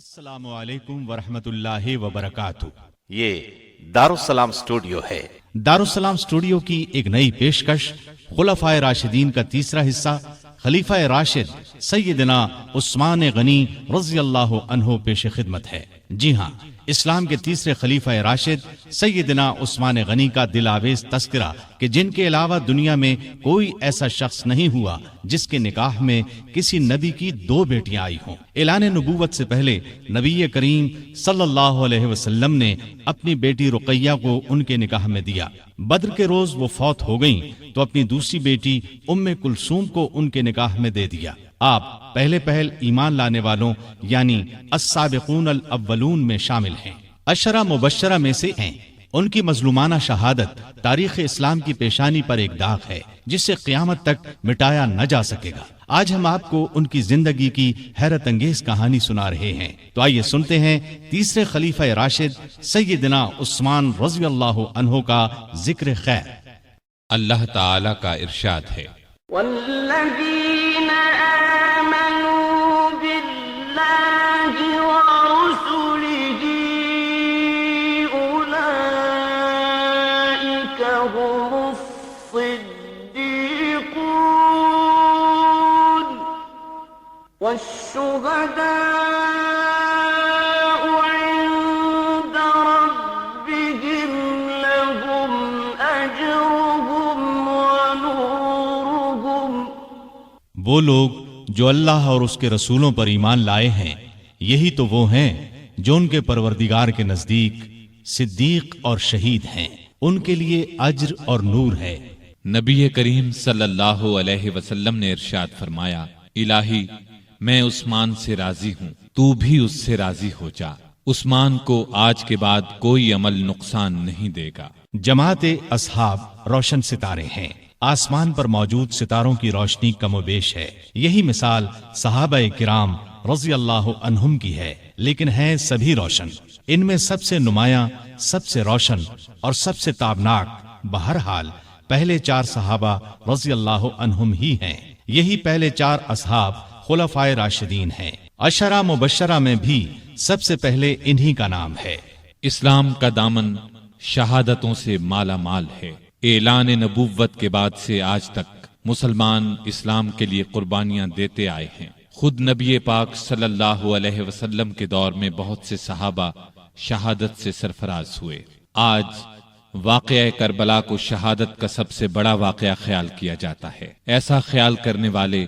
السلام علیکم ورحمۃ اللہ وبرکاتہ۔ یہ دارالسلام اسٹوڈیو ہے۔ دارالسلام اسٹوڈیو کی ایک نئی پیشکش، خلفائے راشدین کا تیسرا حصہ، خلیفہ راشد سیدنا عثمان غنی رضی اللہ عنہ پیش خدمت ہے۔ جی ہاں، اسلام کے تیسرے خلیفہ راشد سیدنا عثمان غنی کا دل آویز تذکرہ کہ جن کے علاوہ دنیا میں کوئی ایسا شخص نہیں ہوا جس کے نکاح میں کسی نبی کی دو بیٹیاں آئی ہوں۔ اعلان نبوت سے پہلے نبی کریم صلی اللہ علیہ وسلم نے اپنی بیٹی رقیہ کو ان کے نکاح میں دیا۔ بدر کے روز وہ فوت ہو گئیں تو اپنی دوسری بیٹی ام کلثوم کو ان کے نکاح میں دے دیا۔ آپ پہلے ایمان لانے والوں یعنی السابقون الاولون میں شامل ہیں، عشرہ مبشرہ میں سے ہیں۔ ان کی مظلومانہ شہادت تاریخ اسلام کی پیشانی پر ایک داغ ہے جسے قیامت تک مٹایا نہ جا سکے گا۔ آج ہم آپ کو ان کی زندگی کی حیرت انگیز کہانی سنا رہے ہیں، تو آئیے سنتے ہیں تیسرے خلیفہ راشد سیدنا عثمان رضی اللہ عنہ کا ذکر خیر۔ اللہ تعالی کا ارشاد ہے، والذین آمنوا باللہ ورسلہ اولئک هم الصدیقون والشہداء عند ربهم لهم اجرهم ونورهم۔ وہ لوگ جو اللہ اور اس کے رسولوں پر ایمان لائے ہیں، یہی تو وہ ہیں جو ان کے پروردگار کے نزدیک صدیق اور شہید ہیں، ان کے لیے اجر اور نور ہے۔ نبی کریم صلی اللہ علیہ وسلم نے ارشاد فرمایا، الہی میں عثمان سے راضی ہوں، تو بھی اس سے راضی ہو جا۔ عثمان کو آج کے بعد کوئی عمل نقصان نہیں دے گا۔ جماعت اصحاب روشن ستارے ہیں، آسمان پر موجود ستاروں کی روشنی کم و بیش ہے۔ یہی مثال صحابہ کرام رضی اللہ عنہم کی ہے، لیکن ہیں سبھی روشن۔ ان میں سب سے نمایاں، سب سے روشن اور سب سے تابناک بہرحال پہلے چار صحابہ رضی اللہ عنہم ہی ہیں۔ یہی پہلے چار اصحاب خلفائے راشدین ہیں۔ عشرہ مبشرہ میں بھی سب سے پہلے انہی کا نام ہے۔ اسلام کا دامن شہادتوں سے مالا مال ہے۔ اعلان نبوت کے بعد سے آج تک مسلمان اسلام کے لیے قربانیاں دیتے آئے ہیں۔ خود نبی پاک صلی اللہ علیہ وسلم کے دور میں بہت سے صحابہ شہادت سے سرفراز ہوئے۔ آج واقعہ کربلا کو شہادت کا سب سے بڑا واقعہ خیال کیا جاتا ہے۔ ایسا خیال کرنے والے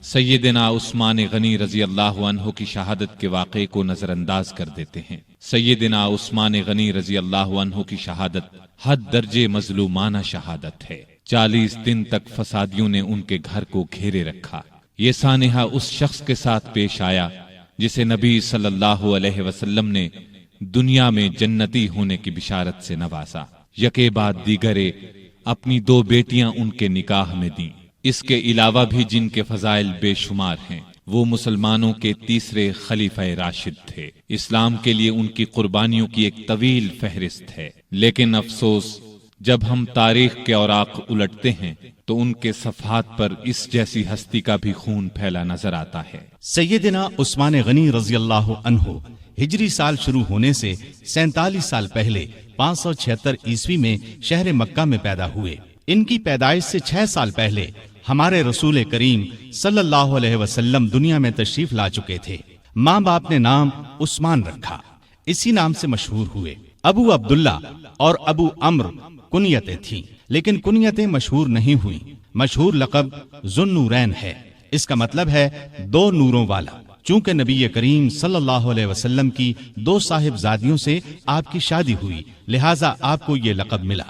سیدنا عثمان غنی رضی اللہ عنہ کی شہادت کے واقعے کو نظر انداز کر دیتے ہیں۔ سیدنا عثمان غنی رضی اللہ عنہ کی شہادت حد درجے مظلومانہ شہادت ہے۔ 40 دن تک فسادیوں نے ان کے گھر کو گھیرے رکھا۔ یہ سانحہ اس شخص کے ساتھ پیش آیا جسے نبی صلی اللہ علیہ وسلم نے دنیا میں جنتی ہونے کی بشارت سے نوازا۔ یکے بعد دیگرے اپنی دو بیٹیاں ان کے نکاح میں دیں۔ اس کے علاوہ بھی جن کے فضائل بے شمار ہیں، وہ مسلمانوں کے تیسرے خلیفہ راشد تھے۔ اسلام کے لیے ان کی قربانیوں کی ایک طویل فہرست ہے، لیکن افسوس جب ہم تاریخ کے اوراق الٹتے ہیں تو ان کے صفحات پر اس جیسی ہستی کا بھی خون پھیلا نظر آتا ہے۔ سیدنا عثمان غنی رضی اللہ عنہ ہجری سال شروع ہونے سے 47 سال پہلے 576 عیسوی میں شہر مکہ میں پیدا ہوئے۔ ان کی پیدائش سے 6 سال پہلے ہمارے رسول کریم صلی اللہ علیہ وسلم دنیا میں تشریف لا چکے تھے۔ ماں باپ نے نام عثمان رکھا، اسی نام سے مشہور ہوئے۔ ابو عبداللہ اور ابو عمرو کنیتیں تھیں، لیکن کنیتیں مشہور نہیں ہوئیں۔ مشہور لقب ذوالنورین ہے، اس کا مطلب ہے دو نوروں والا۔ چونکہ نبی کریم صلی اللہ علیہ وسلم کی 2 صاحبزادیوں سے آپ کی شادی ہوئی، لہٰذا آپ کو یہ لقب ملا۔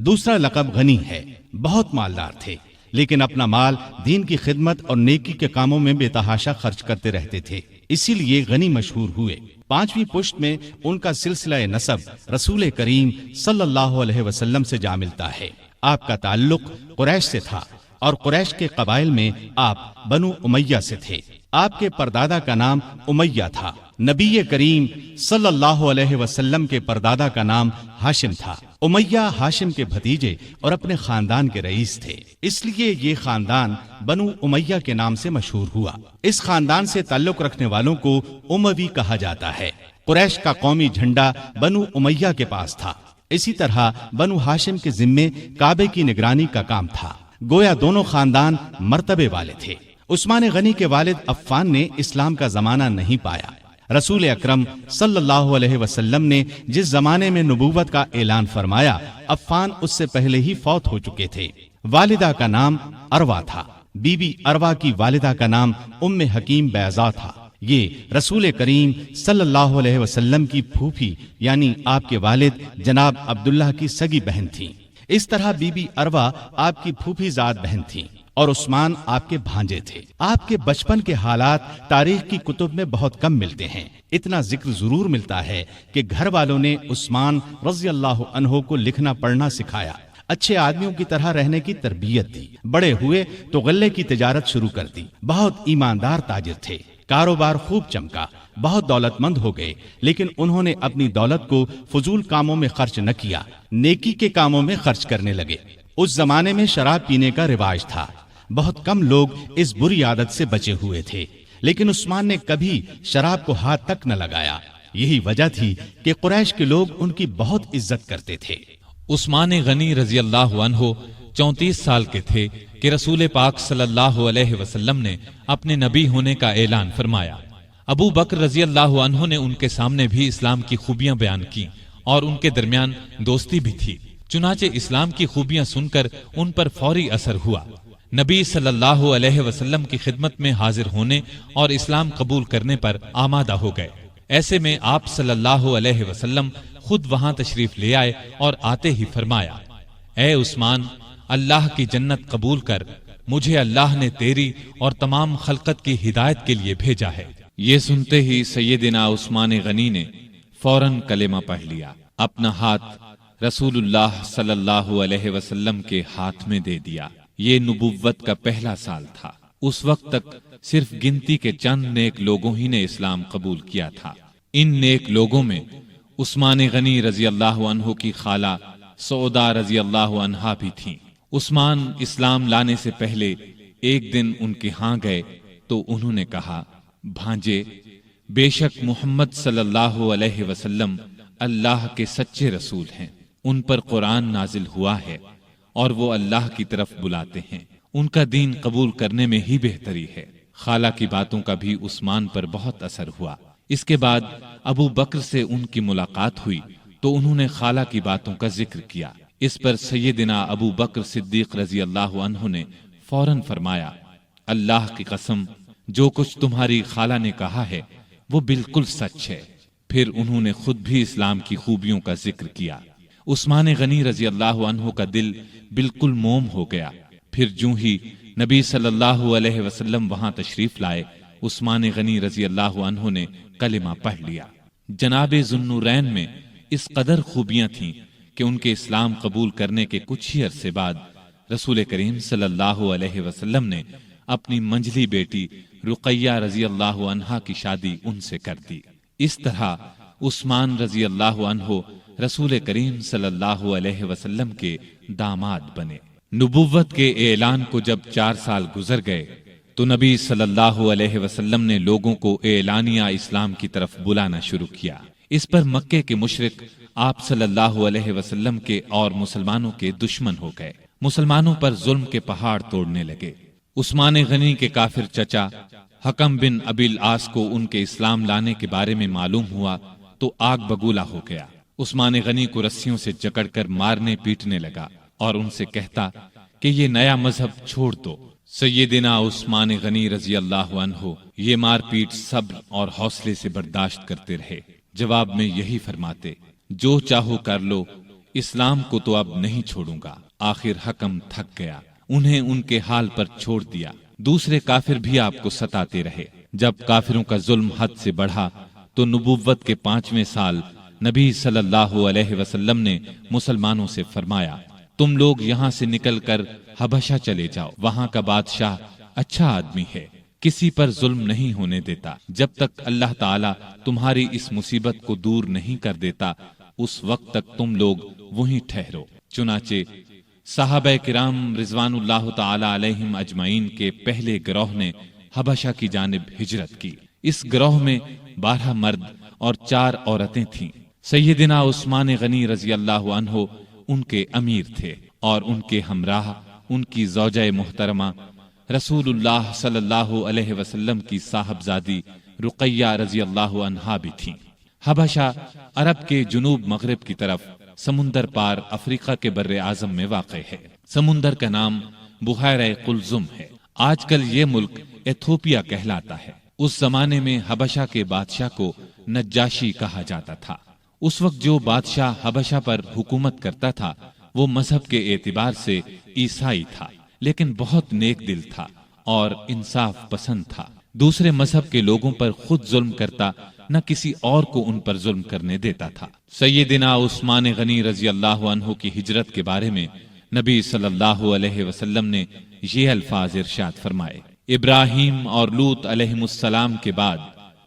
دوسرا لقب غنی ہے، بہت مالدار تھے، لیکن اپنا مال دین کی خدمت اور نیکی کے کاموں میں بے تحاشا خرچ کرتے رہتے تھے، اسی لیے غنی مشہور ہوئے۔ 5ویں پشت میں ان کا سلسلہ نسب رسول کریم صلی اللہ علیہ وسلم سے جا ملتا ہے۔ آپ کا تعلق قریش سے تھا اور قریش کے قبائل میں آپ بنو امیہ سے تھے۔ آپ کے پردادا کا نام امیہ تھا، نبی کریم صلی اللہ علیہ وسلم کے پردادا کا نام ہاشم تھا۔ امیہ ہاشم کے بھتیجے اور اپنے خاندان کے رئیس تھے، اس لیے یہ خاندان بنو امیہ کے نام سے مشہور ہوا۔ اس خاندان سے تعلق رکھنے والوں کو اموی کہا جاتا ہے۔ قریش کا قومی جھنڈا بنو امیہ کے پاس تھا۔ اسی طرح بنو ہاشم کے ذمے کعبے کی نگرانی کا کام تھا۔ گویا دونوں خاندان مرتبے والے تھے۔ عثمان غنی کے والد عفان نے اسلام کا زمانہ نہیں پایا۔ رسول اکرم صلی اللہ علیہ وسلم نے جس زمانے میں نبوت کا اعلان فرمایا، عفان اس سے پہلے ہی فوت ہو چکے تھے۔ والدہ کا نام اروا تھا۔ بی بی اروا کی والدہ کا نام ام حکیم بیضا تھا۔ یہ رسول کریم صلی اللہ علیہ وسلم کی پھوپھی یعنی آپ کے والد جناب عبداللہ کی سگی بہن تھیں۔ اس طرح بی بی اروا آپ کی پھوپھی زاد بہن تھیں اور عثمان آپ کے بھانجے تھے۔ آپ کے بچپن کے حالات تاریخ کی کتب میں بہت کم ملتے ہیں۔ اتنا ذکر ضرور ملتا ہے کہ گھر والوں نے عثمان رضی اللہ عنہ کو لکھنا پڑھنا سکھایا، اچھے آدمیوں کی طرح رہنے کی تربیت دی۔ بڑے ہوئے تو غلے کی تجارت شروع کر دی۔ بہت ایماندار تاجر تھے، کاروبار خوب چمکا، بہت دولت مند ہو گئے، لیکن انہوں نے اپنی دولت کو فضول کاموں میں خرچ نہ کیا، نیکی کے کاموں میں خرچ کرنے لگے۔ اس زمانے میں شراب پینے کا رواج تھا، بہت کم لوگ اس بری عادت سے بچے ہوئے تھے، لیکن عثمان نے کبھی شراب کو ہاتھ تک نہ لگایا۔ یہی وجہ تھی کہ قریش کے لوگ ان کی بہت عزت کرتے تھے۔ عثمان غنی رضی اللہ عنہ 34 سال کے تھے کہ رسول پاک صلی اللہ علیہ وسلم نے اپنے نبی ہونے کا اعلان فرمایا۔ ابو بکر رضی اللہ عنہ نے ان کے سامنے بھی اسلام کی خوبیاں بیان کی اور ان کے درمیان دوستی بھی تھی۔ چنانچہ اسلام کی خوبیاں سن کر ان پر فوری اثر ہوا۔ نبی صلی اللہ علیہ وسلم کی خدمت میں حاضر ہونے اور اسلام قبول کرنے پر آمادہ ہو گئے۔ ایسے میں آپ صلی اللہ علیہ وسلم خود وہاں تشریف لے آئے اور آتے ہی فرمایا، اے عثمان، اللہ کی جنت قبول کر، مجھے اللہ نے تیری اور تمام خلقت کی ہدایت کے لیے بھیجا ہے۔ یہ سنتے ہی سیدنا عثمان غنی نے فوراً کلمہ پڑھ لیا، اپنا ہاتھ رسول اللہ صلی اللہ علیہ وسلم کے ہاتھ میں دے دیا۔ یہ نبوت کا پہلا سال تھا۔ اس وقت تک صرف گنتی کے چند نیک لوگوں ہی نے اسلام قبول کیا تھا۔ ان نیک لوگوں میں عثمان غنی رضی اللہ عنہ کی خالہ سعودہ رضی اللہ عنہا بھی تھیں۔ عثمان اسلام لانے سے پہلے ایک دن ان کے ہاں گئے تو انہوں نے کہا، بھانجے، بے شک محمد صلی اللہ علیہ وسلم اللہ کے سچے رسول ہیں، ان پر قرآن نازل ہوا ہے اور وہ اللہ کی طرف بلاتے ہیں، ان کا دین قبول کرنے میں ہی بہتری ہے۔ خالہ کی باتوں کا بھی عثمان پر بہت اثر ہوا۔ اس کے بعد ابو بکر سے ان کی ملاقات ہوئی تو انہوں نے خالہ کی باتوں کا ذکر کیا۔ اس پر سیدنا ابو بکر صدیق رضی اللہ عنہ نے فوراً فرمایا، اللہ کی قسم، جو کچھ تمہاری خالہ نے کہا ہے وہ بالکل سچ ہے۔ پھر انہوں نے خود بھی اسلام کی خوبیوں کا ذکر کیا۔ عثمان غنی رضی اللہ عنہ کا دل بالکل موم ہو گیا۔ پھر جوں ہی نبی صلی اللہ علیہ وسلم وہاں تشریف لائے، عثمان غنی رضی اللہ عنہ نے کلمہ پڑھ لیا۔ جناب ذوالنورین میں اس قدر خوبیاں تھیں کہ ان کے اسلام قبول کرنے کے کچھ ہی عرصے بعد رسول کریم صلی اللہ علیہ وسلم نے اپنی منجلی بیٹی رقیہ رضی اللہ عنہا کی شادی ان سے کر دی۔ اس طرح عثمان رضی اللہ عنہ رسول کریم صلی اللہ علیہ وسلم کے داماد بنے۔ نبوت کے اعلان کو جب 4 سال گزر گئے تو نبی صلی اللہ علیہ وسلم نے لوگوں کو اعلانیہ اسلام کی طرف بلانا شروع کیا۔ اس پر مکے کے مشرک آپ صلی اللہ علیہ وسلم کے اور مسلمانوں کے دشمن ہو گئے، مسلمانوں پر ظلم کے پہاڑ توڑنے لگے۔ عثمان غنی کے کافر چچا حکم بن ابی العاص کو ان کے اسلام لانے کے بارے میں معلوم ہوا تو آگ بگولا ہو گیا۔ عثمان غنی کو رسیوں سے جکڑ کر مارنے پیٹنے لگا اور ان سے کہتا کہ یہ نیا مذہب چھوڑ دو۔ سیدنا عثمان غنی رضی اللہ عنہ یہ مار پیٹ صبر اور حوصلے سے برداشت کرتے رہے، جواب میں یہی فرماتے، جو چاہو کر لو، اسلام کو تو اب نہیں چھوڑوں گا۔ آخر حکم تھک گیا، انہیں ان کے حال پر چھوڑ دیا۔ دوسرے کافر بھی آپ کو ستاتے رہے۔ جب کافروں کا ظلم حد سے بڑھا تو نبوت کے 5ویں سال نبی صلی اللہ علیہ وسلم نے مسلمانوں سے فرمایا، تم لوگ یہاں سے نکل کر حبشہ چلے جاؤ، وہاں کا بادشاہ اچھا آدمی ہے، کسی پر ظلم نہیں ہونے دیتا جب تک اللہ تعالیٰ تمہاری اس مصیبت کو دور نہیں کر دیتا، اس وقت تک تم لوگ وہیں ٹھہرو۔ چنانچہ صحابہ کرام رضوان اللہ تعالی علیہم اجمعین کے پہلے گروہ نے حبشہ کی جانب ہجرت کی۔ اس گروہ میں 12 مرد اور 4 عورتیں تھیں۔ سیدنا عثمان غنی رضی اللہ عنہ ان کے امیر تھے، اور ان کے ہمراہ ان کی زوجہ محترمہ رسول اللہ صلی اللہ علیہ وسلم کی صاحبزادی رقیہ رضی اللہ عنہا بھی تھیں۔ حبشہ عرب کے جنوب مغرب کی طرف سمندر پار افریقہ کے بر اعظم میں واقع ہے۔ سمندر کا نام بحیرہ قلزم ہے۔ آج کل یہ ملک ایتھوپیا کہلاتا ہے۔ اس زمانے میں حبشہ کے بادشاہ کو نجاشی کہا جاتا تھا۔ اس وقت جو بادشاہ حبشہ پر حکومت کرتا تھا وہ مذہب کے اعتبار سے عیسائی تھا، لیکن بہت نیک دل تھا اور انصاف پسند تھا۔ دوسرے مذہب کے لوگوں پر خود ظلم کرتا، نہ کسی اور کو ان پر ظلم کرنے دیتا تھا۔ سیدنا عثمان غنی رضی اللہ عنہ کی ہجرت کے بارے میں نبی صلی اللہ علیہ وسلم نے یہ الفاظ ارشاد فرمائے: ابراہیم اور لوط علیہم السلام کے بعد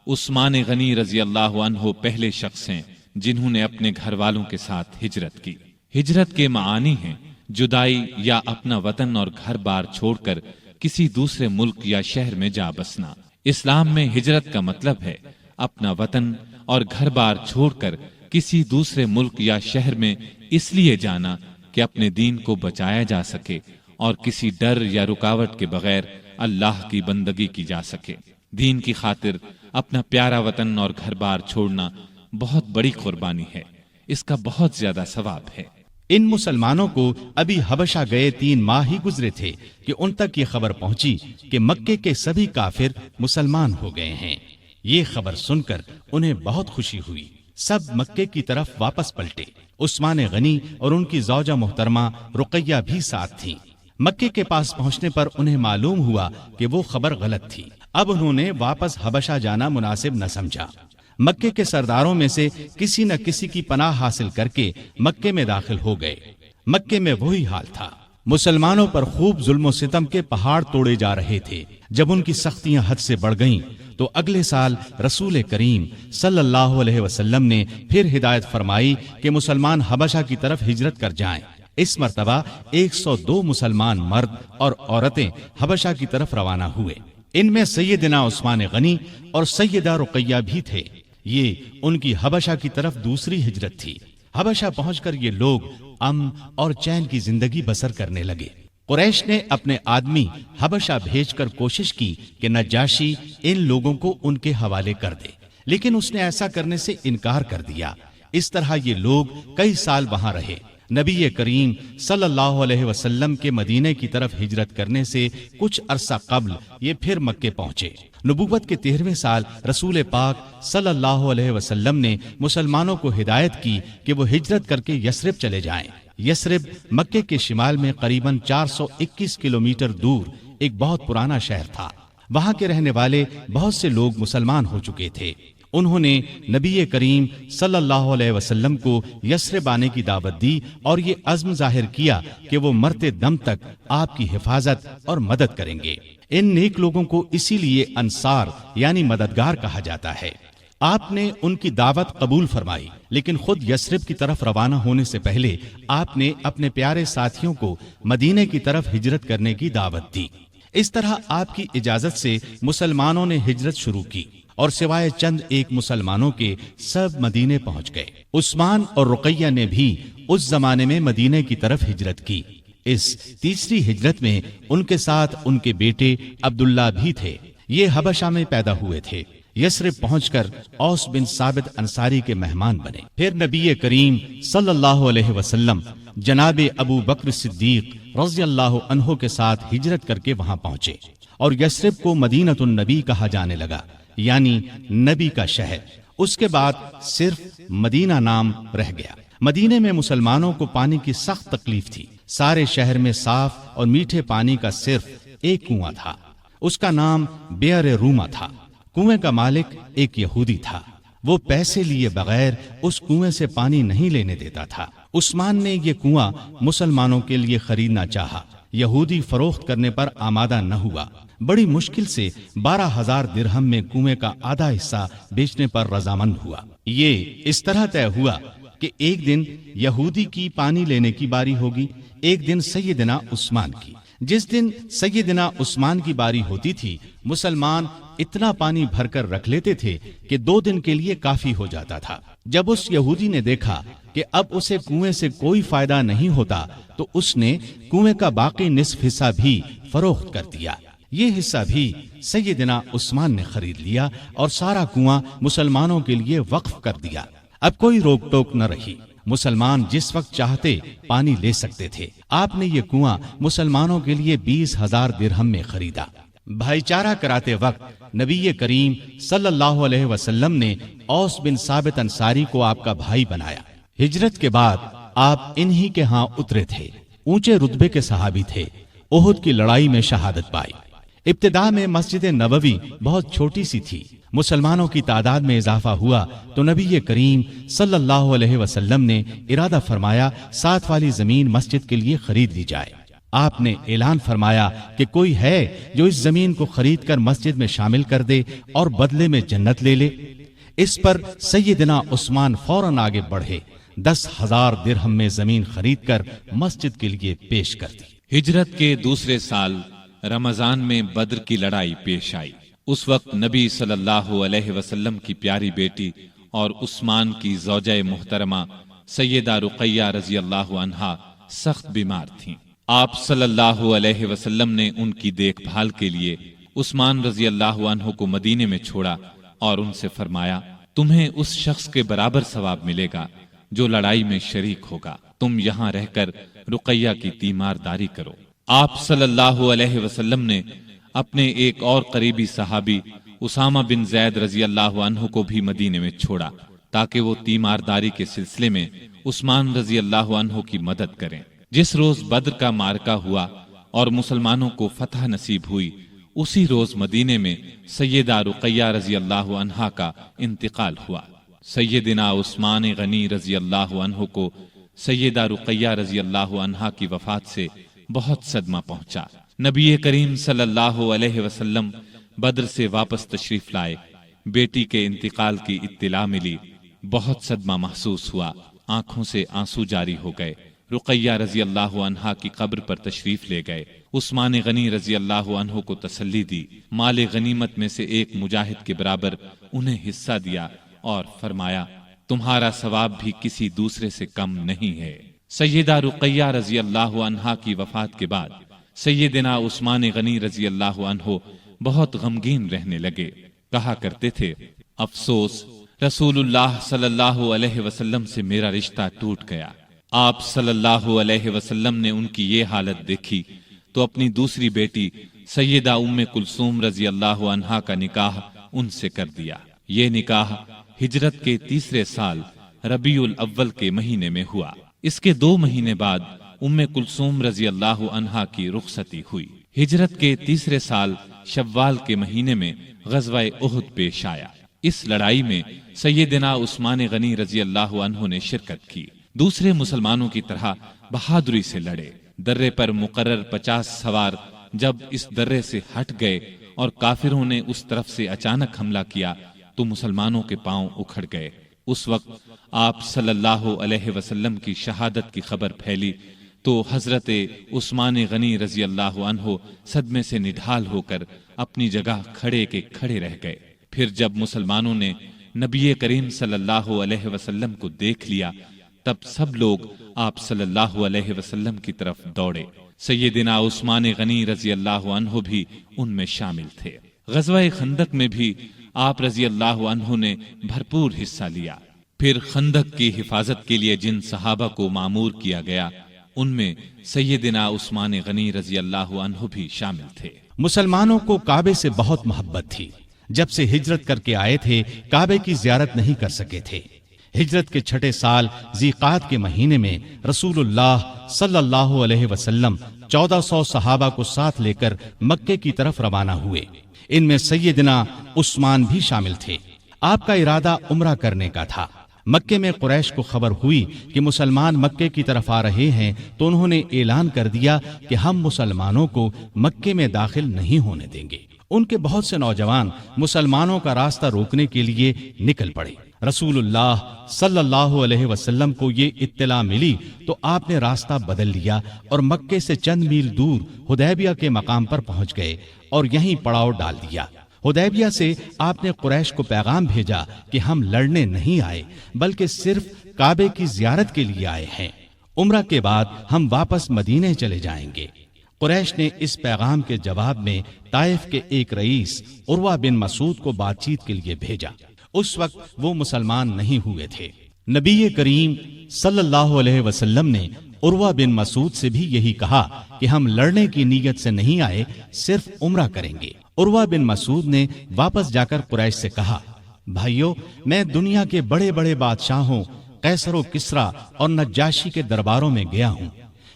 عثمان غنی رضی اللہ عنہ پہلے شخص ہیں جنہوں نے اپنے گھر والوں کے ساتھ ہجرت کی۔ ہجرت کے معانی ہیں جدائی یا اپنا وطن اور گھر بار چھوڑ کر کسی دوسرے ملک یا شہر میں جا بسنا۔ اسلام میں ہجرت کا مطلب ہے اپنا وطن اور گھر بار چھوڑ کر کسی دوسرے ملک یا شہر میں اس لیے جانا کہ اپنے دین کو بچایا جا سکے اور کسی ڈر یا رکاوٹ کے بغیر اللہ کی بندگی کی جا سکے۔ دین کی خاطر اپنا پیارا وطن اور گھر بار چھوڑنا بہت بڑی قربانی ہے، اس کا بہت زیادہ ثواب ہے۔ ان مسلمانوں کو ابھی حبشہ گئے 3 ماہ ہی گزرے تھے کہ ان تک یہ خبر پہنچی کہ مکے کے سبھی کافر مسلمان ہو گئے ہیں۔ یہ خبر سن کر انہیں بہت خوشی ہوئی۔ سب مکے کی طرف واپس پلٹے۔ عثمان غنی اور ان کی زوجہ محترمہ رقیہ بھی ساتھ تھیں۔ مکے کے پاس پہنچنے پر انہیں معلوم ہوا کہ وہ خبر غلط تھی۔ اب انہوں نے واپس حبشہ جانا مناسب نہ سمجھا۔ مکے کے سرداروں میں سے کسی نہ کسی کی پناہ حاصل کر کے مکے میں داخل ہو گئے۔ مکے میں وہی حال تھا، مسلمانوں پر خوب ظلم و ستم کے پہاڑ توڑے جا رہے تھے۔ جب ان کی سختیاں حد سے بڑھ گئیں تو اگلے سال رسول کریم صلی اللہ علیہ وسلم نے پھر ہدایت فرمائی کہ مسلمان حبشہ کی طرف ہجرت کر جائیں۔ اس مرتبہ 102 مسلمان مرد اور عورتیں حبشہ کی طرف روانہ ہوئے۔ ان میں سیدنا عثمان غنی اور سیدہ رقیہ بھی تھے۔ یہ ان کی حبشہ کی طرف دوسری ہجرت تھی۔ حبشہ پہنچ کر یہ لوگ امن اور چین کی زندگی بسر کرنے لگے۔ قریش نے اپنے آدمی حبشہ بھیج کر کوشش کی کہ نجاشی ان لوگوں کو ان کے حوالے کر دے، لیکن اس نے ایسا کرنے سے انکار کر دیا۔ اس طرح یہ لوگ کئی سال وہاں رہے۔ نبی کریم صلی اللہ علیہ وسلم کے مدینے کی طرف ہجرت کرنے سے کچھ عرصہ قبل یہ پھر مکے پہنچے۔ نبوت کے 13ویں سال رسول پاک صلی اللہ علیہ وسلم نے مسلمانوں کو ہدایت کی کہ وہ ہجرت کر کے یثرب چلے جائیں۔ یثرب مکے کے شمال میں قریباً 421 کلومیٹر دور ایک بہت پرانا شہر تھا۔ وہاں کے رہنے والے بہت سے لوگ مسلمان ہو چکے تھے۔ انہوں نے نبی کریم صلی اللہ علیہ وسلم کو یثرب آنے کی دعوت دی اور یہ عزم ظاہر کیا کہ وہ مرتے دم تک آپ کی حفاظت اور مدد کریں گے۔ ان نیک لوگوں کو اسی لیے انصار یعنی مددگار کہا جاتا ہے۔ آپ نے ان کی دعوت قبول فرمائی، لیکن خود یثرب کی طرف روانہ ہونے سے پہلے آپ نے اپنے پیارے ساتھیوں کو مدینے کی طرف ہجرت کرنے کی دعوت دی۔ اس طرح آپ کی اجازت سے مسلمانوں نے ہجرت شروع کی اور سوائے چند ایک مسلمانوں کے سب مدینے پہنچ گئے۔ عثمان اور رقیہ نے بھی اس زمانے میں مدینے کی طرف ہجرت کی۔ اس تیسری ہجرت میں ان کے ساتھ ان کے بیٹے عبداللہ بھی تھے۔ یہ حبشہ میں پیدا ہوئے تھے۔ یثرب پہنچ کر اوس بن ثابت انصاری کے مہمان بنے۔ پھر نبی کریم صلی اللہ علیہ وسلم جناب ابو بکر صدیق رضی اللہ عنہ کے ساتھ ہجرت کر کے وہاں پہنچے اور یثرب کو مدینۃ النبی کہا جانے لگا، یعنی نبی کا شہر۔ اس کے بعد صرف مدینہ نام رہ گیا۔ مدینے میں مسلمانوں کو پانی کی سخت تکلیف تھی۔ سارے شہر میں صاف اور میٹھے پانی کا صرف ایک کنواں تھا، اس کا نام بئر روما تھا۔ کنویں کا مالک ایک یہودی تھا۔ وہ پیسے لیے بغیر اس کنویں سے پانی نہیں لینے دیتا تھا۔ عثمان نے یہ کنواں مسلمانوں کے لیے خریدنا چاہا۔ یہودی فروخت کرنے پر آمادہ نہ ہوا، بڑی مشکل سے 12,000 درہم میں کنویں کا آدھا حصہ بیچنے پر رضامند ہوا۔ یہ اس طرح طے ہوا کہ ایک دن یہودی کی پانی لینے کی باری ہوگی، ایک دن سیدنا عثمان کی۔ جس دن سیدنا عثمان کی باری ہوتی تھی مسلمان اتنا پانی بھر کر رکھ لیتے تھے کہ 2 دن کے لیے کافی ہو جاتا تھا۔ جب اس یہودی نے دیکھا کہ اب اسے کنویں سے کوئی فائدہ نہیں ہوتا تو اس نے کنویں کا باقی نصف حصہ بھی فروخت کر دیا۔ یہ حصہ بھی سیدنا عثمان نے خرید لیا اور سارا کنواں مسلمانوں کے لیے وقف کر دیا۔ اب کوئی روک ٹوک نہ رہی، مسلمان جس وقت چاہتے پانی لے سکتے تھے۔ آپ نے یہ کنواں مسلمانوں کے لیے 20,000 درہم میں خریدا۔ بھائی چارہ کراتے وقت نبی کریم صلی اللہ علیہ وسلم نے اوس بن ثابت انصاری کو آپ کا بھائی بنایا۔ ہجرت کے بعد آپ انہی کے ہاں اترے تھے، اونچے رتبے کے صحابی تھے، احد کی لڑائی میں شہادت پائی۔ ابتدا میں مسجد نبوی بہت چھوٹی سی تھی، مسلمانوں کی تعداد میں اضافہ ہوا تو نبی کریم صلی اللہ علیہ وسلم نے ارادہ فرمایا 7 والی زمین مسجد کے لیے خرید لی جائے۔ آپ نے اعلان فرمایا کہ کوئی ہے جو اس زمین کو خرید کر مسجد میں شامل کر دے اور بدلے میں جنت لے لے۔ اس پر سیدنا عثمان فوراً آگے بڑھے، 10,000 درہم میں زمین خرید کر مسجد کے لیے پیش کر دی۔ ہجرت کے دوسرے سال رمضان میں بدر کی لڑائی پیش آئی۔ اس وقت نبی صلی اللہ علیہ وسلم کی پیاری بیٹی اور عثمان کی زوجہ محترمہ سیدہ رقیہ رضی اللہ عنہا سخت بیمار تھیں۔ آپ صلی اللہ علیہ وسلم نے ان کی دیکھ بھال کے لیے عثمان رضی اللہ عنہ کو مدینے میں چھوڑا اور ان سے فرمایا، تمہیں اس شخص کے برابر ثواب ملے گا جو لڑائی میں شریک ہوگا، تم یہاں رہ کر رقیہ کی تیمارداری کرو۔ آپ صلی اللہ علیہ وسلم نے اپنے ایک اور قریبی صحابی اسامہ بن زید رضی اللہ عنہ کو بھی مدینے میں چھوڑا تاکہ وہ تیمارداری کے سلسلے میں عثمان رضی اللہ عنہ کی مدد کریں۔ جس روز بدر کا معرکہ ہوا اور مسلمانوں کو فتح نصیب ہوئی، اسی روز مدینے میں سیدہ رقیہ رضی اللہ عنہا کا انتقال ہوا۔ سیدنا عثمان غنی رضی اللہ عنہ کو سیدہ رقیہ رضی اللہ عنہا کی وفات سے بہت صدمہ پہنچا۔ نبی کریم صلی اللہ علیہ وسلم بدر سے واپس تشریف لائے، بیٹی کے انتقال کی اطلاع ملی، بہت صدمہ محسوس ہوا، آنکھوں سے آنسو جاری ہو گئے۔ رقیہ رضی اللہ عنہا کی قبر پر تشریف لے گئے، عثمان غنی رضی اللہ عنہ کو تسلی دی، مال غنیمت میں سے ایک مجاہد کے برابر انہیں حصہ دیا اور فرمایا، تمہارا ثواب بھی کسی دوسرے سے کم نہیں ہے۔ سیدہ رقیہ رضی اللہ عنہا کی وفات کے بعد سیدنا عثمان غنی رضی اللہ عنہ بہت غمگین رہنے لگے، کہا کرتے تھے، افسوس رسول اللہ صلی اللہ علیہ وسلم سے میرا رشتہ ٹوٹ گیا۔ آپ صلی اللہ علیہ وسلم نے ان کی یہ حالت دیکھی تو اپنی دوسری بیٹی سیدہ ام کلثوم رضی اللہ عنہا کا نکاح ان سے کر دیا۔ یہ نکاح ہجرت کے تیسرے سال ربیع الاول کے مہینے میں ہوا۔ اس کے 2 مہینے بعد ام کلثوم رضی اللہ عنہا کی رخصتی ہوئی۔ ہجرت کے تیسرے سال شوال کے مہینے میں غزوہ احد پیش آیا۔ اس لڑائی میں سیدنا عثمان غنی رضی اللہ عنہ نے شرکت کی، دوسرے مسلمانوں کی طرح بہادری سے لڑے۔ درے پر مقرر 50 سوار جب اس درے سے ہٹ گئے اور کافروں نے اس طرف سے اچانک حملہ کیا تو مسلمانوں کے پاؤں اکھڑ گئے۔ اس وقت آپ صلی اللہ علیہ وسلم کی شہادت کی خبر پھیلی تو حضرت عثمان غنی رضی اللہ عنہ صدمے سے نڈھال ہو کر اپنی جگہ کھڑے کے کھڑے رہ گئے۔ پھر جب مسلمانوں نے نبی کریم صلی اللہ علیہ وسلم کو دیکھ لیا تب سب لوگ آپ صلی اللہ علیہ وسلم کی طرف دوڑے۔ سیدنا عثمان غنی رضی اللہ عنہ بھی ان میں شامل تھے۔ غزوہ خندق میں بھی آپ رضی اللہ عنہ نے بھرپور حصہ لیا۔ پھر خندق کی حفاظت کے لیے جن صحابہ کو مامور کیا گیا ان میں سیدنا عثمان غنی رضی اللہ عنہ بھی شامل تھے۔ مسلمانوں کو کعبے سے بہت محبت تھی۔ جب سے ہجرت کر کے آئے تھے کعبے کی زیارت نہیں کر سکے تھے۔ ہجرت کے 6 سال ذیقعد کے مہینے میں رسول اللہ صلی اللہ علیہ وسلم 1400 صحابہ کو ساتھ لے کر مکے کی طرف روانہ ہوئے۔ ان میں سیدنا عثمان بھی شامل تھے۔ آپ کا ارادہ عمرہ کرنے کا تھا۔ مکے میں قریش کو خبر ہوئی کہ مسلمان مکے کی طرف آ رہے ہیں تو انہوں نے اعلان کر دیا کہ ہم مسلمانوں کو مکے میں داخل نہیں ہونے دیں گے۔ ان کے بہت سے نوجوان مسلمانوں کا راستہ روکنے کے لیے نکل پڑے۔ رسول اللہ صلی اللہ علیہ وسلم کو یہ اطلاع ملی تو آپ نے راستہ بدل لیا اور مکے سے چند میل دور حدیبیہ کے مقام پر پہنچ گئے اور یہیں پڑاؤ ڈال دیا۔ حدیبیہ سے آپ نے قریش کو پیغام بھیجا کہ ہم لڑنے نہیں آئے بلکہ صرف کعبے کی زیارت کے لیے آئے ہیں، عمرہ کے بعد ہم واپس مدینے چلے جائیں گے۔ قریش نے اس پیغام کے جواب میں طائف کے ایک رئیس عروہ بن مسعود کو بات چیت کے لیے بھیجا۔ اس وقت وہ مسلمان نہیں ہوئے تھے۔ نبی کریم صلی اللہ علیہ وسلم نے عروہ بن مسعود سے بھی یہی کہا کہ ہم لڑنے کی نیت سے نہیں آئے، صرف عمرہ کریں گے۔ عروہ بن مسعود نے واپس جا کر قریش سے کہا، بھائیو، میں دنیا کے بڑے بڑے بادشاہوں قیصر و کسریٰ اور نجاشی کے درباروں میں گیا ہوں،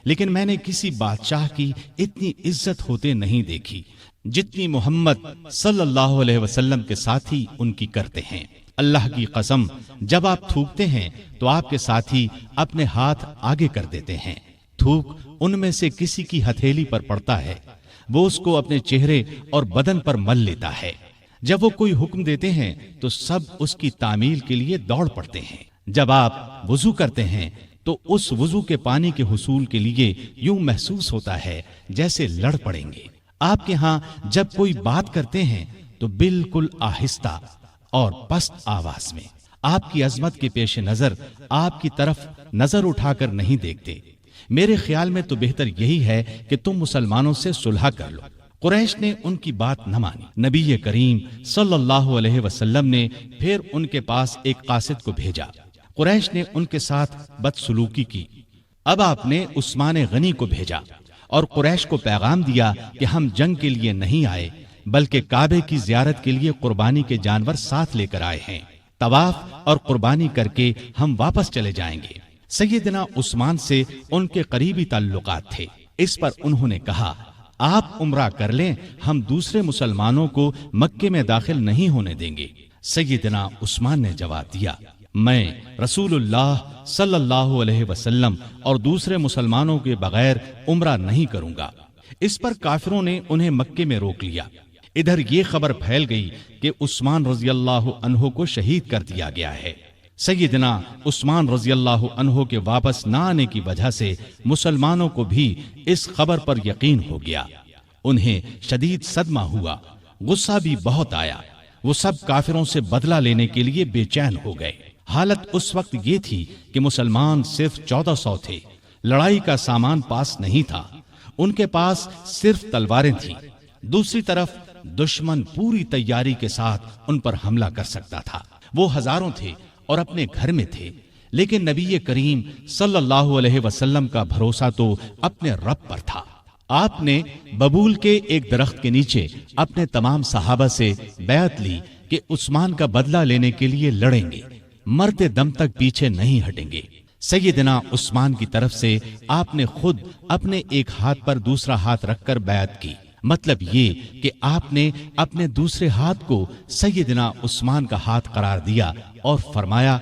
لیکن میں نے کسی بادشاہ کی اتنی عزت ہوتے نہیں دیکھی جتنی محمد صلی اللہ علیہ وسلم کے ساتھی ان کی کرتے ہیں۔ اللہ کی قسم، جب آپ تھوکتے ہیں تو آپ کے ساتھی اپنے ہاتھ آگے کر دیتے ہیں، تھوک ان میں سے کسی کی ہتھیلی پر پڑتا ہے، وہ اس کو اپنے چہرے اور بدن پر مل لیتا ہے۔ جب وہ کوئی حکم دیتے ہیں تو سب اس کی تعمیل کے لیے دوڑ پڑتے ہیں۔ جب آپ وضو کرتے ہیں تو اس وضو کے پانی کے حصول کے لیے یوں محسوس ہوتا ہے جیسے لڑ پڑیں گے۔ آپ کے ہاں جب کوئی بات کرتے ہیں تو بالکل آہستہ اور پست آواز میں، آپ کی عظمت کے پیش نظر آپ کی طرف نظر اٹھا کر نہیں دیکھتے۔ میرے خیال میں تو بہتر یہی ہے کہ تم مسلمانوں سے صلح کر لو۔ قریش نے ان کی بات نہ مانی۔ نبی کریم صلی اللہ علیہ وسلم نے پھر ان کے پاس ایک قاصد کو بھیجا۔ قریش نے ان کے ساتھ بدسلوکی کی۔ اب آپ نے عثمان غنی کو بھیجا اور قریش کو پیغام دیا کہ ہم جنگ کے لیے نہیں آئے بلکہ کعبے کی زیارت کے لیے قربانی کے جانور ساتھ لے کر آئے ہیں۔ طواف اور قربانی کر کے ہم واپس چلے جائیں گے۔ سیدنا عثمان سے ان کے قریبی تعلقات تھے، اس پر انہوں نے کہا، آپ عمرہ کر لیں، ہم دوسرے مسلمانوں کو مکے میں داخل نہیں ہونے دیں گے۔ سیدنا عثمان نے جواب دیا، میں رسول اللہ صلی اللہ علیہ وسلم اور دوسرے مسلمانوں کے بغیر عمرہ نہیں کروں گا۔ اس پر کافروں نے انہیں مکے میں روک لیا۔ ادھر یہ خبر پھیل گئی کہ عثمان رضی اللہ عنہ کو شہید کر دیا گیا ہے۔ سیدنا عثمان رضی اللہ عنہ کے واپس نہ آنے کی وجہ سے مسلمانوں کو بھی اس خبر پر یقین ہو گیا۔ انہیں شدید صدمہ ہوا، غصہ بھی بہت آیا۔ وہ سب کافروں سے بدلہ لینے کے لیے بے چین ہو گئے۔ حالت اس وقت یہ تھی کہ مسلمان صرف 1400 تھے، لڑائی کا سامان پاس نہیں تھا، ان کے پاس صرف تلواریں تھیں۔ دوسری طرف دشمن پوری تیاری کے ساتھ ان پر حملہ کر سکتا تھا۔ وہ ہزاروں تھے اور اپنے گھر میں تھے، لیکن نبی کریم صلی اللہ علیہ وسلم کا بھروسہ تو اپنے رب پر تھا۔ آپ نے ببول کے ایک درخت کے نیچے اپنے تمام صحابہ سے بیعت لی کہ عثمان کا بدلہ لینے کے لیے لڑیں گے، مرتے دم تک پیچھے نہیں ہٹیں گے۔ سیدنا عثمان کی طرف سے آپ نے خود اپنے ایک ہاتھ پر دوسرا ہاتھ رکھ کر بیعت کی، مطلب یہ کہ آپ نے اپنے دوسرے ہاتھ کو سیدنا عثمان کا ہاتھ قرار دیا اور فرمایا،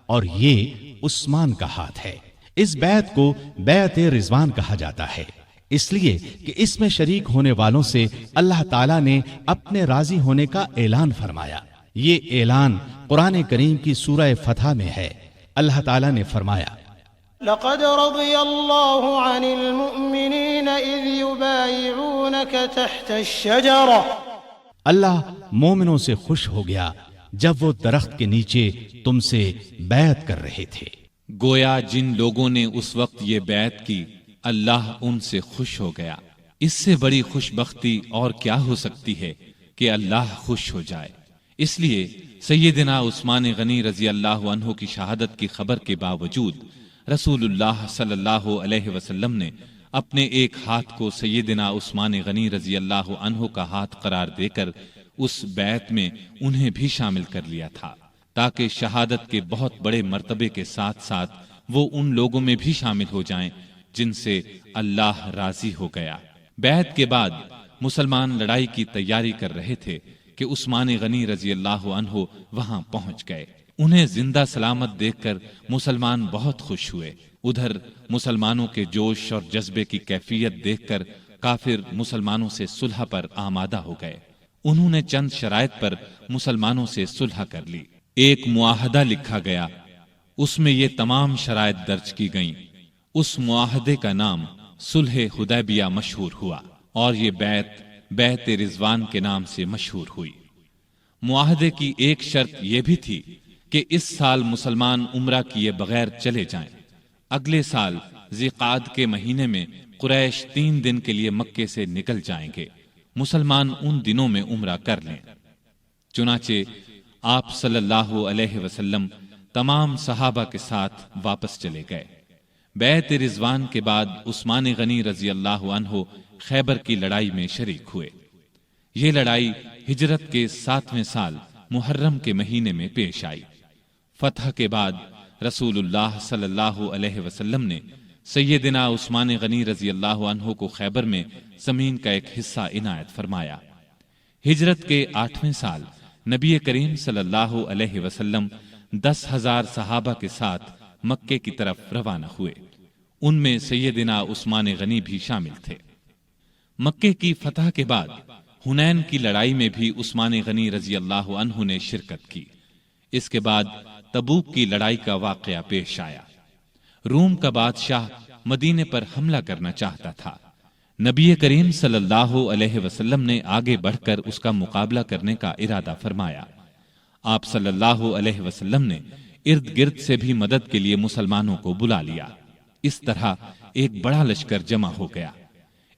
اور یہ عثمان کا ہاتھ ہے۔ اس بیعت کو بیعت رضوان کہا جاتا ہے، اس لیے کہ اس میں شریک ہونے والوں سے اللہ تعالیٰ نے اپنے راضی ہونے کا اعلان فرمایا۔ یہ اعلان قرآن کریم کی سورہ فتح میں ہے۔ اللہ تعالیٰ نے فرمایا، لقد رضي الله عن المؤمنين إذ يبايعونك تحت الشجرة۔ اللہ مومنوں سے خوش ہو گیا جب وہ درخت کے نیچے تم سے بیعت کر رہے تھے۔ گویا جن لوگوں نے اس وقت یہ بیعت کی، اللہ ان سے خوش ہو گیا۔ اس سے بڑی خوش بختی اور کیا ہو سکتی ہے کہ اللہ خوش ہو جائے۔ اس لیے سیدنا عثمان غنی رضی اللہ عنہ کی شہادت کی خبر کے باوجود رسول اللہ صلی اللہ علیہ وسلم نے اپنے ایک ہاتھ کو سیدنا عثمان غنی رضی اللہ عنہ کا ہاتھ قرار دے کر اس بیعت میں انہیں بھی شامل کر لیا تھا، تاکہ شہادت کے بہت بڑے مرتبے کے ساتھ ساتھ وہ ان لوگوں میں بھی شامل ہو جائیں جن سے اللہ راضی ہو گیا۔ بیعت کے بعد مسلمان لڑائی کی تیاری کر رہے تھے کہ عثمان غنی رضی اللہ عنہ وہاں پہنچ گئے۔ انہیں زندہ سلامت دیکھ کر مسلمان بہت خوش ہوئے۔ ادھر مسلمانوں کے جوش اور جذبے کی کیفیت دیکھ کر کافر مسلمانوں سے صلح پر آمادہ ہو گئے۔ انہوں نے چند شرائط پر مسلمانوں سے صلح کر لی۔ ایک معاہدہ لکھا گیا، اس میں یہ تمام شرائط درج کی گئیں۔ اس معاہدے کا نام صلح حدیبیہ مشہور ہوا، اور یہ بیعت رضوان کے نام سے مشہور ہوئی۔ معاہدے کی ایک شرط یہ بھی تھی کہ اس سال مسلمان عمرہ کیے بغیر چلے جائیں۔ اگلے سال ذی قعدہ کے مہینے میں قریش 3 دن کے لیے مکے سے نکل جائیں گے، مسلمان ان دنوں میں عمرہ کر لیں۔ چنانچہ آپ صلی اللہ علیہ وسلم تمام صحابہ کے ساتھ واپس چلے گئے۔ بیعت رضوان کے بعد عثمان غنی رضی اللہ عنہ خیبر کی لڑائی میں شریک ہوئے۔ یہ لڑائی ہجرت کے 7ویں سال محرم کے مہینے میں پیش آئی۔ فتح کے بعد رسول اللہ صلی اللہ علیہ وسلم نے سیدنا عثمان غنی رضی اللہ عنہ کو خیبر میں زمین کا ایک حصہ عنایت فرمایا۔ ہجرت کے 8ویں سال نبی کریم صلی اللہ علیہ وسلم 10,000 صحابہ کے ساتھ مکے کی طرف روانہ ہوئے۔ ان میں سیدنا عثمان غنی بھی شامل تھے۔ مکے کی فتح کے بعد حنین کی لڑائی میں بھی عثمان غنی رضی اللہ عنہ نے شرکت کی۔ اس کے بعد تبوک کی لڑائی کا واقعہ پیش آیا۔ روم کا بادشاہ مدینے پر حملہ کرنا چاہتا تھا۔ نبی کریم صلی اللہ علیہ وسلم نے آگے بڑھ کر اس کا مقابلہ کرنے کا ارادہ فرمایا۔ آپ صلی اللہ علیہ وسلم نے ارد گرد سے بھی مدد کے لیے مسلمانوں کو بلا لیا۔ اس طرح ایک بڑا لشکر جمع ہو گیا۔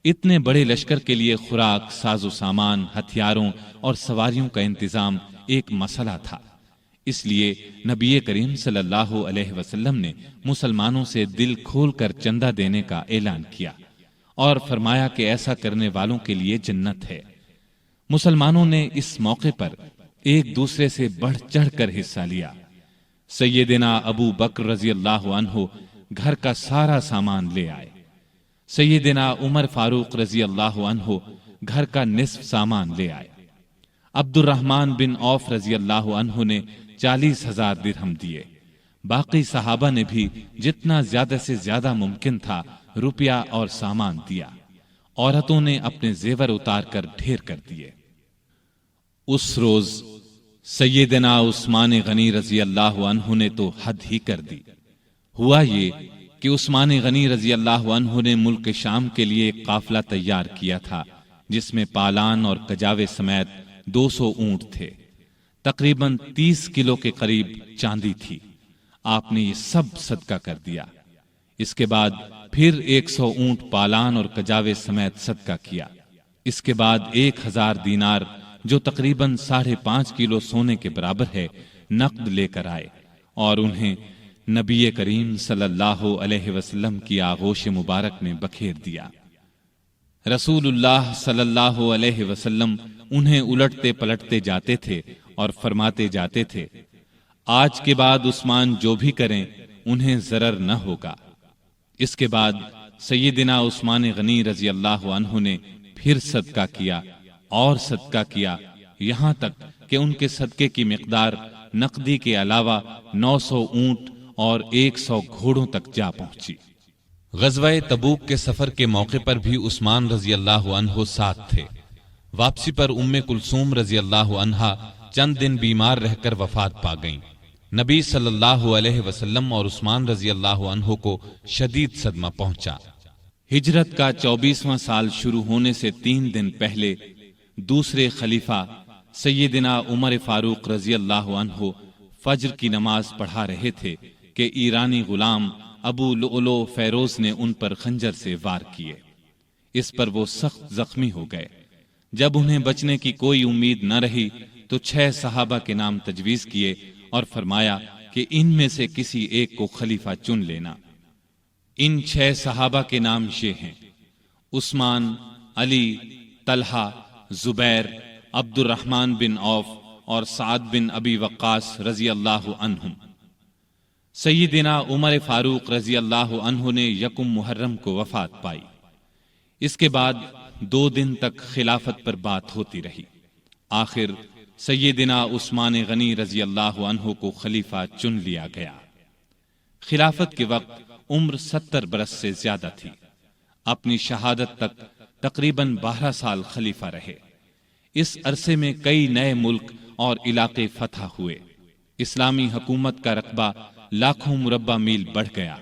اتنے بڑے لشکر کے لیے خوراک، ساز و سامان، ہتھیاروں اور سواریوں کا انتظام ایک مسئلہ تھا۔ اس لیے نبی کریم صلی اللہ علیہ وسلم نے مسلمانوں سے دل کھول کر چندہ دینے کا اعلان کیا اور فرمایا کہ ایسا کرنے والوں کے لیے جنت ہے۔ مسلمانوں نے اس موقع پر ایک دوسرے سے بڑھ چڑھ کر حصہ لیا۔ سیدنا ابو بکر رضی اللہ عنہ گھر کا سارا سامان لے آئے۔ سیدنا عمر فاروق رضی اللہ عنہ گھر کا نصف سامان لے آئے۔ عبد الرحمن بن عوف رضی اللہ عنہ نے 40,000 درہم دیے۔ باقی صحابہ نے بھی جتنا زیادہ سے زیادہ ممکن تھا روپیہ اور سامان دیا۔ عورتوں نے اپنے زیور اتار کر ڈھیر کر دیے۔ اس روز سیدنا عثمان غنی رضی اللہ عنہ نے تو حد ہی کر دی۔ ہوا یہ کہ عثمان غنی رضی اللہ عنہ نے ملک شام کے لیے ایک قافلہ تیار کیا تھا، جس میں پالان اور کجاوے سمیت 200 اونٹ تھے۔ تقریباً 30 کلو کے قریب چاندی تھی۔ آپ نے یہ سب صدقہ کر دیا۔ اس کے بعد پھر 100 اونٹ پالان اور کجاوے سمیت صدقہ کیا۔ اس کے بعد 1000 دینار جو تقریباً 5.5 کلو سونے کے برابر ہے نقد لے کر آئے اور انہیں نبی کریم صلی اللہ علیہ وسلم کی آغوش مبارک میں بکھیر دیا۔ رسول اللہ صلی اللہ علیہ وسلم انہیں الٹتے پلٹتے جاتے تھے اور فرماتے جاتے تھے، آج کے بعد عثمان جو بھی کریں انہیں ضرر نہ ہوگا۔ اس کے بعد سیدنا عثمان غنی رضی اللہ عنہ نے پھر صدقہ کیا اور صدقہ کیا، یہاں تک کہ ان کے صدقے کی مقدار نقدی کے علاوہ 900 اونٹ اور 100 گھوڑوں تک جا پہنچی۔ غزوہ تبوک کے سفر کے موقع پر بھی عثمان رضی اللہ عنہ ساتھ تھے۔ واپسی پر ام کلثوم رضی اللہ عنہا چند دن بیمار رہ کر وفات پا گئیں۔ نبی صلی اللہ علیہ وسلم اور عثمان رضی اللہ عنہ کو شدید صدمہ پہنچا۔ ہجرت کا 24واں سال شروع ہونے سے 3 دن پہلے دوسرے خلیفہ سیدنا عمر فاروق رضی اللہ عنہ فجر کی نماز پڑھا رہے تھے کہ ایرانی غلام ابو لؤلؤ فیروز نے ان پر خنجر سے وار کیے۔ اس پر وہ سخت زخمی ہو گئے۔ جب انہیں بچنے کی کوئی امید نہ رہی تو 6 صحابہ کے نام تجویز کیے اور فرمایا کہ ان میں سے کسی ایک کو خلیفہ چن لینا۔ ان 6 صحابہ کے نام یہ ہیں: عثمان، علی، طلحہ، زبیر، عبد الرحمن بن عوف اور سعد بن ابی وقاص رضی اللہ عنہم۔ سیدنا عمر فاروق رضی اللہ عنہ نے 1 محرم کو وفات پائی۔ اس کے بعد 2 دن تک خلافت پر بات ہوتی رہی۔ آخر سیدنا عثمان غنی رضی اللہ عنہ کو خلیفہ چن لیا گیا۔ خلافت کے وقت عمر 70 برس سے زیادہ تھی۔ اپنی شہادت تک تقریباً 12 سال خلیفہ رہے۔ اس عرصے میں کئی نئے ملک اور علاقے فتح ہوئے۔ اسلامی حکومت کا رقبہ لاکھوں مربع میل بڑھ گیا۔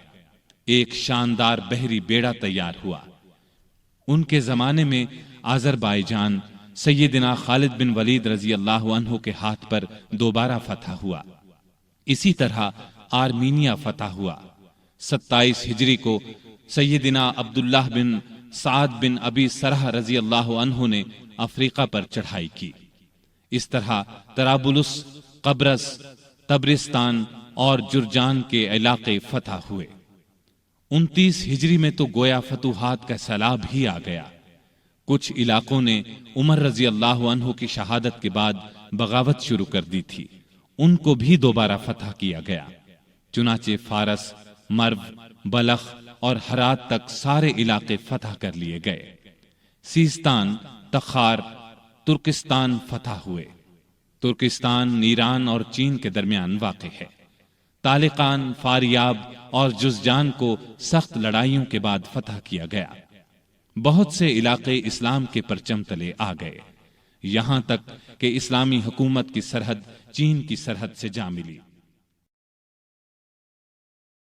ایک شاندار بحری بیڑا تیار ہوا۔ ان کے زمانے میں آذربائیجان سیدنا خالد بن ولید رضی اللہ عنہ کے ہاتھ پر دوبارہ فتح ہوا۔ اسی طرح آرمینیا فتح ہوا۔ 27 ہجری کو سیدنا عبداللہ بن سعد بن ابی سرح رضی اللہ عنہ نے افریقہ پر چڑھائی کی۔ اس طرح طرابلس، قبرص، تبرستان اور جرجان کے علاقے فتح ہوئے۔ 29 ہجری میں تو گویا فتوحات کا سیلاب ہی آ گیا۔ کچھ علاقوں نے عمر رضی اللہ عنہ کی شہادت کے بعد بغاوت شروع کر دی تھی، ان کو بھی دوبارہ فتح کیا گیا۔ چنانچہ فارس، مرو، بلخ اور ہرات تک سارے علاقے فتح کر لیے گئے۔ سیستان، تخار، ترکستان فتح ہوئے۔ ترکستان ایران اور چین کے درمیان واقع ہے۔ طالقان، فاریاب اور جزجان کو سخت لڑائیوں کے بعد فتح کیا گیا۔ بہت سے علاقے اسلام کے پرچم تلے آ گئے، یہاں تک کہ اسلامی حکومت کی سرحد چین کی سرحد سے جا ملی۔